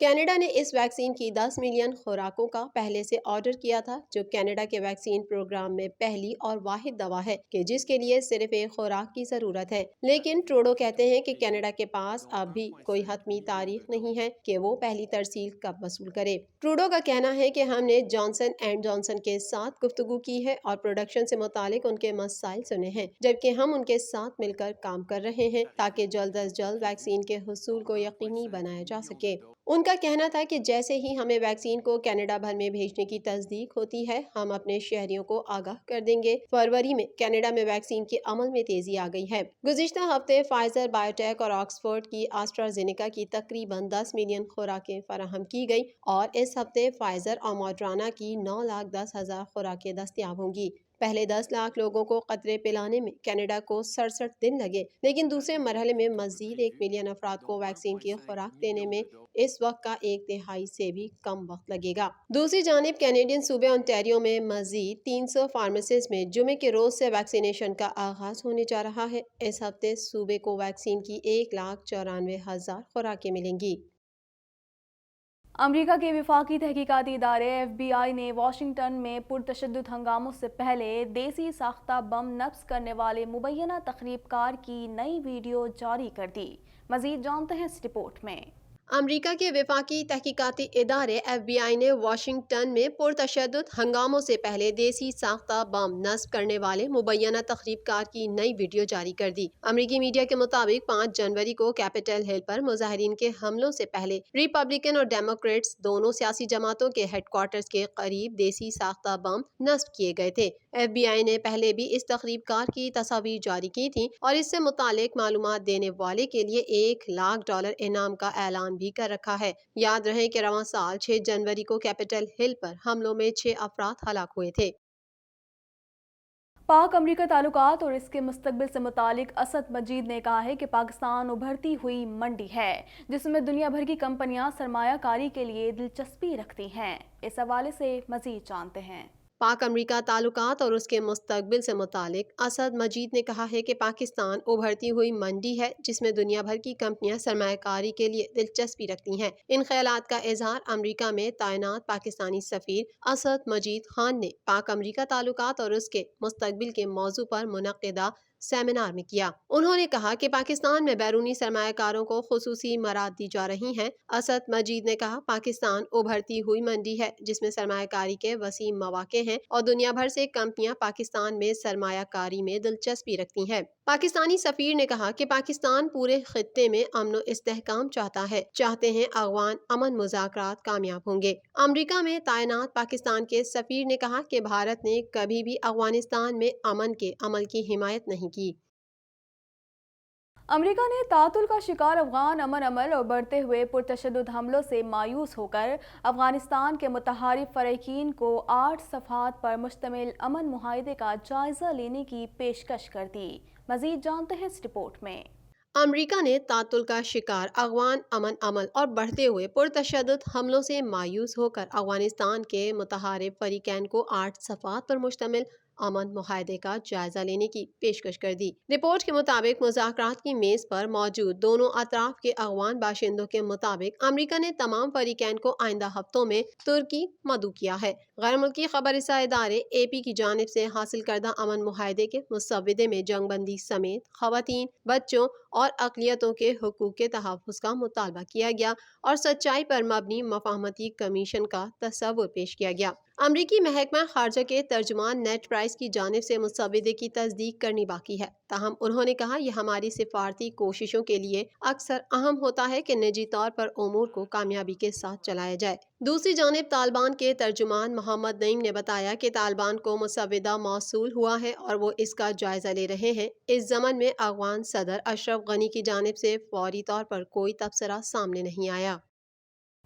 Canada نے اس vaccine کی 10 million خوراکوں کا پہلے سے آرڈر کیا تھا، جو کینیڈا کے ویکسین پروگرام میں پہلی اور واحد دوا ہے کہ جس کے لیے صرف ایک خوراک کی ضرورت ہے۔ لیکن ٹروڈو کہتے ہیں کہ کینیڈا کے پاس اب بھی کوئی حتمی تاریخ نہیں ہے کہ وہ پہلی ترسیل کب وصول کرے۔ ٹروڈو کا کہنا ہے کہ ہم نے جانسن اینڈ جانسن کے ساتھ گفتگو کی ہے اور پروڈکشن سے متعلق ان کے مسائل سنے ہیں، جبکہ ہم ان کے ساتھ مل کر کام کر رہے ہیں تاکہ جلد از جلد ویکسین کے حصول کو یقینی بنایا جا سکے۔ ان کا کہنا تھا کہ جیسے ہی ہمیں ویکسین کو کینیڈا بھر میں بھیجنے کی تصدیق ہوتی ہے، ہم اپنے شہریوں کو آگاہ کر دیں گے۔ فروری میں کینیڈا میں ویکسین کے عمل میں تیزی آ گئی ہے۔ گزشتہ ہفتے فائزر بائیوٹیک اور آکسفورڈ کی آسٹرازینیکا کی تقریباً 10 ملین خوراکیں فراہم کی گئی اور اس ہفتے فائزر اور موڈرانا کی 9,10,000 خوراکیں دستیاب ہوں گی۔ پہلے 10 لاکھ لوگوں کو قطرے پلانے میں کینیڈا کو 67 دن لگے، لیکن دوسرے مرحلے میں مزید 1 ملین افراد کو ویکسین کی خوراک دینے میں اس وقت کا 1/3 سے بھی کم وقت لگے گا۔ دوسری جانب کینیڈین صوبے انٹیریو میں مزید 300 فارمیسیز میں جمعے کے روز سے ویکسینیشن کا آغاز ہونے جا رہا ہے۔ اس ہفتے صوبے کو ویکسین کی 1,94,000 خوراکیں ملیں گی۔ امریکہ کے وفاقی تحقیقاتی ادارے FBI نے واشنگٹن میں پرتشدد ہنگاموں سے پہلے دیسی ساختہ بم نصب کرنے والے مبینہ تخریب کار کی نئی ویڈیو جاری کر دی۔ مزید جانتے ہیں اس رپورٹ میں۔ امریکہ کے وفاقی تحقیقاتی ادارے FBI نے واشنگٹن میں پرتشدد ہنگاموں سے پہلے دیسی ساختہ بم نصب کرنے والے مبینہ تخریب کار کی نئی ویڈیو جاری کر دی۔ امریکی میڈیا کے مطابق 5 جنوری کو کیپٹل ہل پر مظاہرین کے حملوں سے پہلے ریپبلکن اور ڈیموکریٹس دونوں سیاسی جماعتوں کے ہیڈ کوارٹرز کے قریب دیسی ساختہ بم نصب کیے گئے تھے۔ FBI نے پہلے بھی اس تخریب کار کی تصاویر جاری کی تھیں اور اس سے متعلق معلومات دینے والے کے لیے $1,00,000 انعام کا اعلان بھی کر رکھا ہے۔ یاد رہے کہ رواں سال 6 جنوری کو کیپٹل ہل پر حملوں میں 6 افراد ہلاک ہوئے تھے۔ پاک امریکہ تعلقات اور اس کے مستقبل سے متعلق اسد مجید نے کہا ہے کہ پاکستان ابھرتی ہوئی منڈی ہے جس میں دنیا بھر کی کمپنیاں سرمایہ کاری کے لیے دلچسپی رکھتی ہیں۔ اس حوالے سے مزید جانتے ہیں۔ پاک امریکہ تعلقات اور اس کے مستقبل سے متعلق اسد مجید نے کہا ہے کہ پاکستان ابھرتی ہوئی منڈی ہے جس میں دنیا بھر کی کمپنیاں سرمایہ کاری کے لیے دلچسپی رکھتی ہیں۔ ان خیالات کا اظہار امریکہ میں تعینات پاکستانی سفیر اسد مجید خان نے پاک امریکہ تعلقات اور اس کے مستقبل کے موضوع پر منعقدہ سیمینار میں کیا۔ انہوں نے کہا کہ پاکستان میں بیرونی سرمایہ کاروں کو خصوصی مراعات دی جا رہی ہیں۔ اسد مجید نے کہا پاکستان ابھرتی ہوئی منڈی ہے جس میں سرمایہ کاری کے وسیع مواقع ہیں اور دنیا بھر سے کمپنیاں پاکستان میں سرمایہ کاری میں دلچسپی رکھتی ہیں۔ پاکستانی سفیر نے کہا کہ پاکستان پورے خطے میں امن و استحکام چاہتے ہیں افغان امن مذاکرات کامیاب ہوں گے۔ امریکہ میں تعینات پاکستان کے سفیر نے کہا کہ بھارت نے کبھی بھی افغانستان میں امن کے عمل کی حمایت نہیں کی۔ امریکہ نے تعطل کا شکار افغان امن عمل اور بڑھتے ہوئے پرتشدد حملوں سے مایوس ہو کر افغانستان کے متحارب فریقین کو 8 صفحات پر مشتمل امن معاہدے کا جائزہ لینے کی پیشکش کر دی۔ مزید جانتے ہیں اس رپورٹ میں۔ امریکہ نے تعطل کا شکار افغان امن عمل اور بڑھتے ہوئے پرتشدد حملوں سے مایوس ہو کر افغانستان کے متحارب فریقین کو 8 صفحات پر مشتمل امن معاہدے کا جائزہ لینے کی پیشکش کر دی۔ رپورٹ کے مطابق مذاکرات کی میز پر موجود دونوں اطراف کے افغان باشندوں کے مطابق امریکہ نے تمام فریقین کو آئندہ ہفتوں میں ترکی مدعو کیا ہے۔ غیر ملکی خبر رساں ادارے AP کی جانب سے حاصل کردہ امن معاہدے کے مسودے میں جنگ بندی سمیت خواتین، بچوں اور اقلیتوں کے حقوق کے تحفظ کا مطالبہ کیا گیا اور سچائی پر مبنی مفاہمتی کمیشن کا تصور پیش کیا گیا۔ امریکی محکمہ خارجہ کے ترجمان نیڈ پرائس کی جانب سے مسودے کی تصدیق کرنی باقی ہے، تاہم انہوں نے کہا یہ ہماری سفارتی کوششوں کے لیے اکثر اہم ہوتا ہے کہ نجی طور پر امور کو کامیابی کے ساتھ چلایا جائے۔ دوسری جانب طالبان کے ترجمان محمد نعیم نے بتایا کہ طالبان کو مسودہ موصول ہوا ہے اور وہ اس کا جائزہ لے رہے ہیں۔ اس ضمن میں افغان صدر اشرف غنی کی جانب سے فوری طور پر کوئی تبصرہ سامنے نہیں آیا۔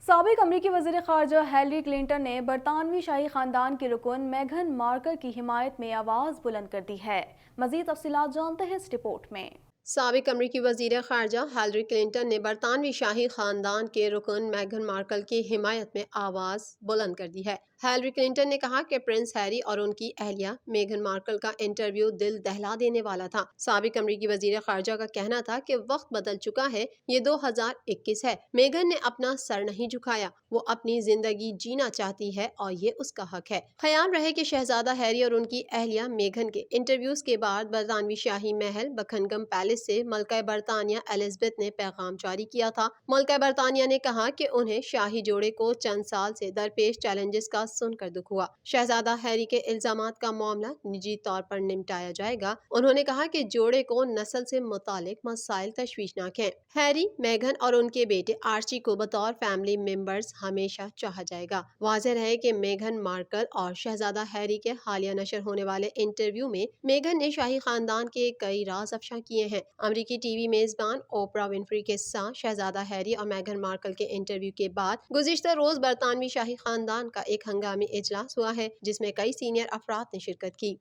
سابق امریکی وزیر خارجہ ہیلری کلنٹن نے برطانوی شاہی خاندان کی رکن میگھن مارکل کی حمایت میں آواز بلند کر دی ہے۔ مزید تفصیلات جانتے ہیں اس رپورٹ میں۔ سابق امریکی وزیر خارجہ ہیلری کلنٹن نے برطانوی شاہی خاندان کے رکن میگن مارکل کی حمایت میں آواز بلند کر دی ہے۔ ہیلری کلنٹن نے کہا کہ پرنس ہیری اور ان کی اہلیہ میگن مارکل کا انٹرویو دل دہلا دینے والا تھا۔ سابق امریکی وزیر خارجہ کا کہنا تھا کہ وقت بدل چکا ہے، یہ 2021 ہے۔ میگن نے اپنا سر نہیں جھکایا، وہ اپنی زندگی جینا چاہتی ہے اور یہ اس کا حق ہے۔ خیال رہے کہ شہزادہ ہیری اور ان کی اہلیہ میگن کے انٹرویوز کے بعد برطانوی شاہی محل بکنگم پیلس سے ملکہ برطانیہ الزبتھ نے پیغام جاری کیا تھا۔ ملکہ برطانیہ نے کہا کہ انہیں شاہی جوڑے کو چند سال سے درپیش چیلنجز کا سن کر دکھ ہوا۔ شہزادہ ہیری کے الزامات کا معاملہ نجی طور پر نمٹایا جائے گا۔ انہوں نے کہا کہ جوڑے کو نسل سے متعلق مسائل تشویشناک ہیں۔ ہیری، میگن اور ان کے بیٹے آرچی کو بطور فیملی ممبرز ہمیشہ چاہا جائے گا۔ واضح رہے کہ میگن مارکل اور شہزادہ ہیری کے حالیہ نشر ہونے والے انٹرویو میں میگن نے شاہی خاندان کے کئی راز افشا کیے ہیں۔ امریکی ٹی وی میزبان اوپرا ونفری کے ساتھ شہزادہ ہیری اور میگن مارکل کے انٹرویو کے بعد گزشتہ روز برطانوی شاہی خاندان کا ایک ہنگامی اجلاس ہوا ہے، جس میں کئی سینئر افراد نے شرکت کی۔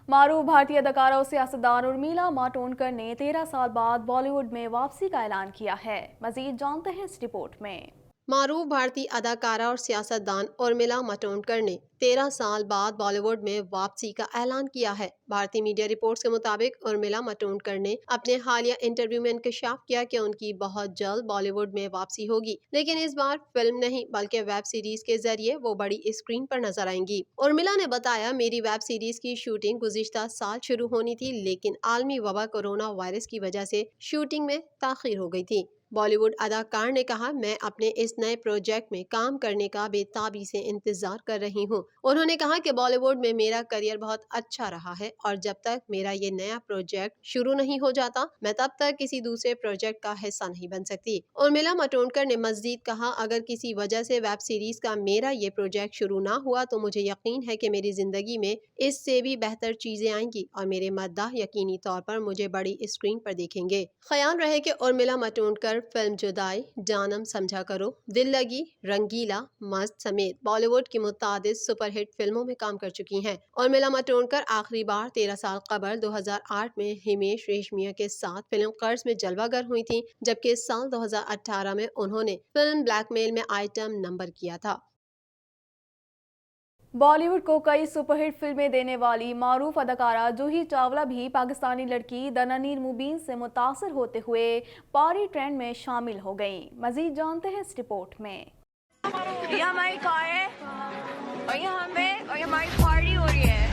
معروف بھارتی اداکارہ اور سیاستدان ارمیلا ماٹونڈکر نے 13 سال بعد بالی ووڈ میں واپسی کا اعلان کیا ہے۔ مزید جانتے ہیں اس رپورٹ میں۔ معروف بھارتی اداکارہ اور سیاستدان ارمیلا ماٹونڈکر نے 13 سال بعد بالی ووڈ میں واپسی کا اعلان کیا ہے۔ بھارتی میڈیا رپورٹس کے مطابق ارمیلا ماٹونڈکر نے اپنے حالیہ انٹرویو میں انکشاف کیا کہ ان کی بہت جلد بالی ووڈ میں واپسی ہوگی، لیکن اس بار فلم نہیں بلکہ ویب سیریز کے ذریعے وہ بڑی اسکرین پر نظر آئیں گی۔ ارمیلا نے بتایا، میری ویب سیریز کی شوٹنگ گزشتہ سال شروع ہونی تھی، لیکن عالمی وبا کورونا وائرس کی وجہ سے شوٹنگ میں تاخیر ہو گئی تھی۔ بالی ووڈ اداکار نے کہا، میں اپنے اس نئے پروجیکٹ میں کام کرنے کا بے تابی سے انتظار کر رہی ہوں۔ انہوں نے کہا کہ بالی ووڈ میں میرا کریئر بہت اچھا رہا ہے اور جب تک میرا یہ نیا پروجیکٹ شروع نہیں ہو جاتا میں تب تک کسی دوسرے پروجیکٹ کا حصہ نہیں بن سکتی۔ ارمیلا ماٹونڈکر نے مزید کہا، اگر کسی وجہ سے ویب سیریز کا میرا یہ پروجیکٹ شروع نہ ہوا تو مجھے یقین ہے کہ میری زندگی میں اس سے بھی بہتر چیزیں آئیں گی اور میرے مداح یقینی طور پر مجھے بڑی اسکرین پر دیکھیں گے۔ خیال رہے کہ ارمیلا ماٹونڈکر فلم جدائی، جانم سمجھا کرو، دل لگی، رنگیلا، مست سمیت بالی ووڈ کی متعدد سپر ہٹ فلموں میں کام کر چکی ہیں۔ ارمیلا ماٹونڈکر آخری بار 13 سال قبل 2008 میں ہمیش ریشمیا کے ساتھ فلم قرض میں جلوہ گر ہوئی تھیں، جبکہ سال 2018 میں انہوں نے فلم بلیک میل میں آئٹم نمبر کیا تھا۔ بالی ووڈ کو کئی سپر ہٹ فلمیں دینے والی معروف اداکارہ جوہی چاولہ بھی پاکستانی لڑکی دنانیر مبین سے متاثر ہوتے ہوئے پاری ٹرینڈ میں شامل ہو گئیں۔ مزید جانتے ہیں اس رپورٹ میں۔ یہ ہماری کار ہے اور یہ ہماری پارٹی ہو رہی ہے۔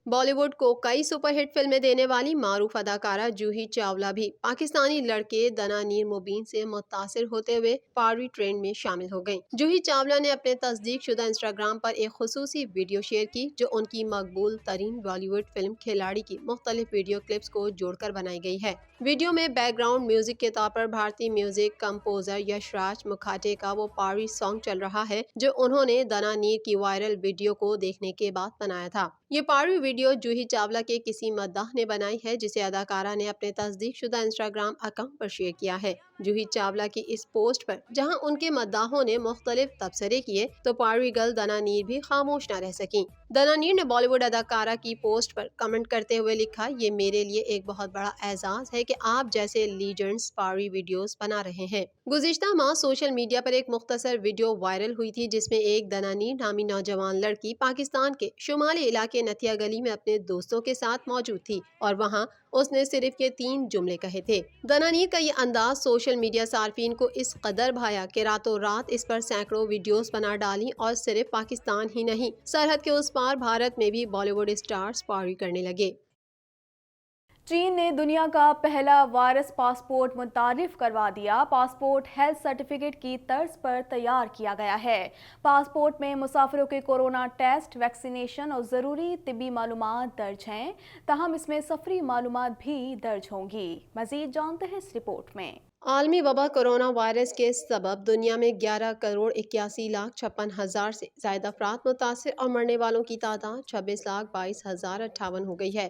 بالی ووڈ کو کئی سپر ہٹ فلمیں دینے والی معروف اداکارہ جوہی چاولہ بھی پاکستانی لڑکے دنانیر مبین سے متاثر ہوتے ہوئے پاروی ٹرینڈ میں شامل ہو گئیں۔ جوہی چاولہ نے اپنے تصدیق شدہ انسٹاگرام پر ایک خصوصی ویڈیو شیئر کی، جو ان کی مقبول ترین بالی ووڈ فلم کھلاڑی کی مختلف ویڈیو کلپس کو جوڑ کر بنائی گئی ہے۔ ویڈیو میں بیک گراؤنڈ میوزک کے طور پر بھارتی میوزک کمپوزر یش راج مکھاٹے کا وہ پاروی سانگ چل رہا ہے جو انہوں نے دنانیر کی وائرل ویڈیو کو دیکھنے کے بعد بنایا تھا۔ یہ پاروی ویڈیو جوہی چاولہ کے کسی مداح نے بنائی ہے، جسے اداکارہ نے اپنے تصدیق شدہ انسٹاگرام اکاؤنٹ پر شیئر کیا ہے۔ جوہی چاولہ کی اس پوسٹ پر جہاں ان کے مداحوں نے مختلف تبصرے کیے تو پاروی گرل دنانیر بھی خاموش نہ رہ سکیں۔ دنانیر نے بالی ووڈ اداکارہ کی پوسٹ پر کمنٹ کرتے ہوئے لکھا، یہ میرے لیے ایک بہت بڑا اعزاز ہے کہ آپ جیسے لیجنڈز پاروی ویڈیوز بنا رہے ہیں۔ گزشتہ ماہ سوشل میڈیا پر ایک مختصر ویڈیو وائرل ہوئی تھی، جس میں ایک دنانیر نامی نوجوان لڑکی پاکستان کے شمالی علاقے نتھیا گلی میں اپنے دوستوں کے ساتھ موجود تھی اور وہاں اس نے صرف یہ 3 جملے کہے تھے۔ دنانیر کا یہ انداز سوشل میڈیا صارفین کو اس قدر بھایا کہ راتوں رات اس پر سینکڑوں ویڈیوز بنا ڈالیں اور صرف پاکستان ہی نہیں، سرحد کے اس پار بھارت میں بھی بالی ووڈ اسٹارز پاروی کرنے لگے۔ چین نے دنیا کا پہلا وائرس پاسپورٹ متعارف کروا دیا۔ پاسپورٹ ہیلتھ سرٹیفکیٹ کی طرز پر تیار کیا گیا ہے۔ پاسپورٹ میں مسافروں کے کورونا ٹیسٹ، ویکسینیشن اور ضروری طبی معلومات درج ہیں، تاہم اس میں سفری معلومات بھی درج ہوں گی۔ مزید جانتے ہیں اس رپورٹ میں۔ عالمی وبا کورونا وائرس کے سبب دنیا میں 11,81,56,000 سے زائد افراد متاثر اور مرنے والوں کی تعداد 26,22,058 ہو گئی ہے۔